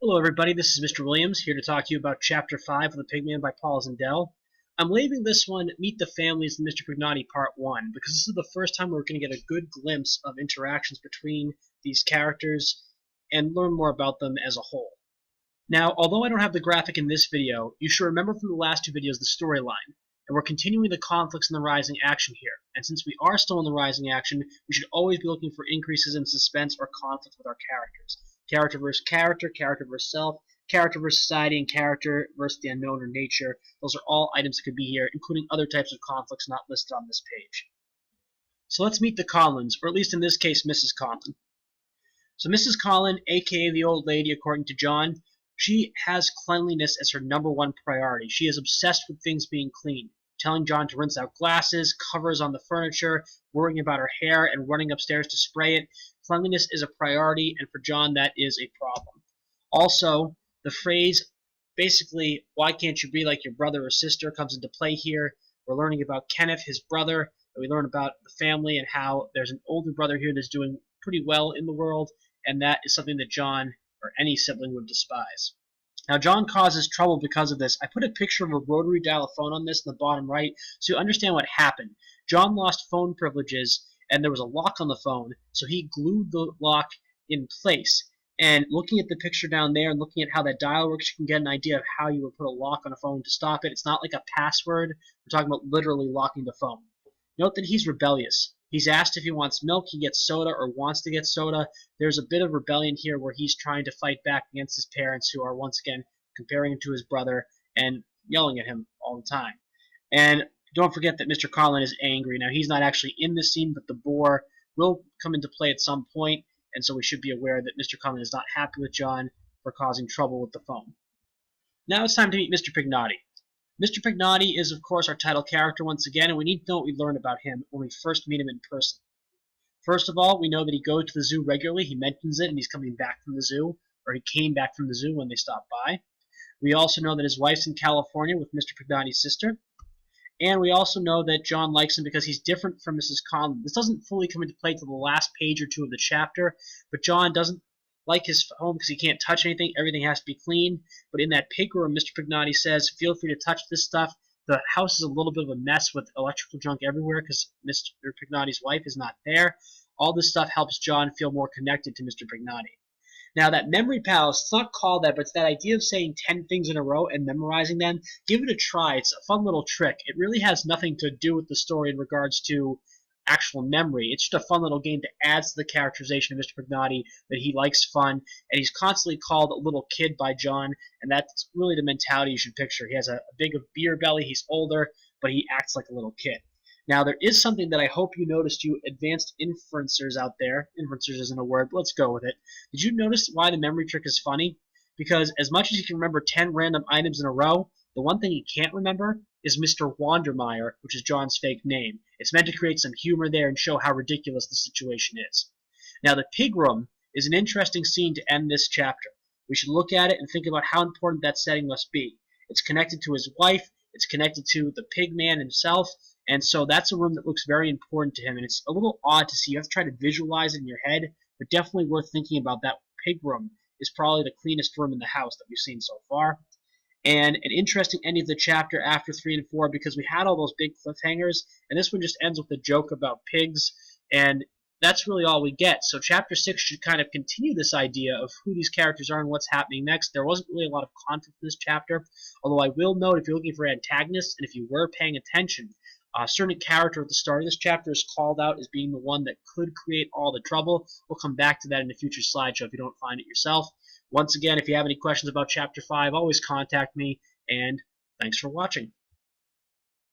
Hello everybody, this is Mr. Williams, here to talk to you about Chapter 5 of The Pigman by Paul Zindel. I'm labeling this one Meet the Families of Mr. Pignotti Part 1, because this is the first time we're going to get a good glimpse of interactions between these characters and learn more about them as a whole. Now, although I don't have the graphic in this video, you should remember from the last two videos the storyline, and we're continuing the conflicts and the rising action here. And since we are still in the rising action, we should always be looking for increases in suspense or conflict with our characters. Character versus character, character versus self, character versus society, and character versus the unknown or nature. Those are all items that could be here, including other types of conflicts not listed on this page. So let's meet the Conlins, or at least in this case, Mrs. Conlin. So Mrs. Conlin, aka the old lady, according to John, she has cleanliness as her #1 priority. She is obsessed with things being clean, telling John to rinse out glasses, covers on the furniture, worrying about her hair, and running upstairs to spray it. Cleanliness is a priority, and for John, that is a problem. Also, the phrase, basically, why can't you be like your brother or sister, comes into play here. We're learning about Kenneth, his brother, and we learn about the family and how there's an older brother here that's doing pretty well in the world, and that is something that John or any sibling would despise. Now, John causes trouble because of this. I put a picture of a rotary dial phone on this in the bottom right so you understand what happened. John lost phone privileges, and there was a lock on the phone, so he glued the lock in place. And looking at the picture down there and looking at how that dial works, you can get an idea of how you would put a lock on a phone to stop it. It's not like a password. We're talking about literally locking the phone. Note that he's rebellious. He's asked if he wants milk, he gets soda, or wants to get soda. There's a bit of rebellion here where he's trying to fight back against his parents, who are once again comparing him to his brother and yelling at him all the time. And don't forget that Mr. Conlin is angry. Now, he's not actually in this scene, but the boar will come into play at some point, and so we should be aware that Mr. Conlin is not happy with John for causing trouble with the phone. Now it's time to meet Mr. Pignotti. Mr. Pignotti is, of course, our title character once again, and we need to know what we learn about him when we first meet him in person. First of all, we know that he goes to the zoo regularly. He mentions it, and he's coming back from the zoo, or he came back from the zoo when they stopped by. We also know that his wife's in California with Mr. Pignotti's sister. And we also know that John likes him because he's different from Mrs. Conlin. This doesn't fully come into play until the last page or two of the chapter, but John doesn't like his home because he can't touch anything. Everything has to be clean. But in that pig room, Mr. Pignotti says, feel free to touch this stuff. The house is a little bit of a mess with electrical junk everywhere because Mr. Pignotti's wife is not there. All this stuff helps John feel more connected to Mr. Pignotti. Now, that memory palace, it's not called that, but it's that idea of saying 10 things in a row and memorizing them. Give it a try. It's a fun little trick. It really has nothing to do with the story in regards to actual memory. It's just a fun little game that adds to the characterization of Mr. Pignotti, that he likes fun, and he's constantly called a little kid by John, and that's really the mentality you should picture. He has a big beer belly, he's older, but he acts like a little kid. Now, there is something that I hope you noticed, you advanced inferencers out there. Inferencers isn't a word, but let's go with it. Did you notice why the memory trick is funny? Because as much as you can remember 10 random items in a row, the one thing you can't remember is Mr. Wandermeyer, which is John's fake name. It's meant to create some humor there and show how ridiculous the situation is. Now, the pig room is an interesting scene to end this chapter. We should look at it and think about how important that setting must be. It's connected to his wife, it's connected to the pig man himself, and so that's a room that looks very important to him, and it's a little odd to see. You have to try to visualize it in your head, but definitely worth thinking about. That pig room is probably the cleanest room in the house that we've seen so far. And an interesting ending of the chapter after 3 and 4, because we had all those big cliffhangers, and this one just ends with a joke about pigs, and that's really all we get. So chapter 6 should kind of continue this idea of who these characters are and what's happening next. There wasn't really a lot of conflict in this chapter, although I will note, if you're looking for antagonists, and if you were paying attention, a certain character at the start of this chapter is called out as being the one that could create all the trouble. We'll come back to that in a future slideshow if you don't find it yourself. Once again, if you have any questions about Chapter 5, always contact me, and thanks for watching.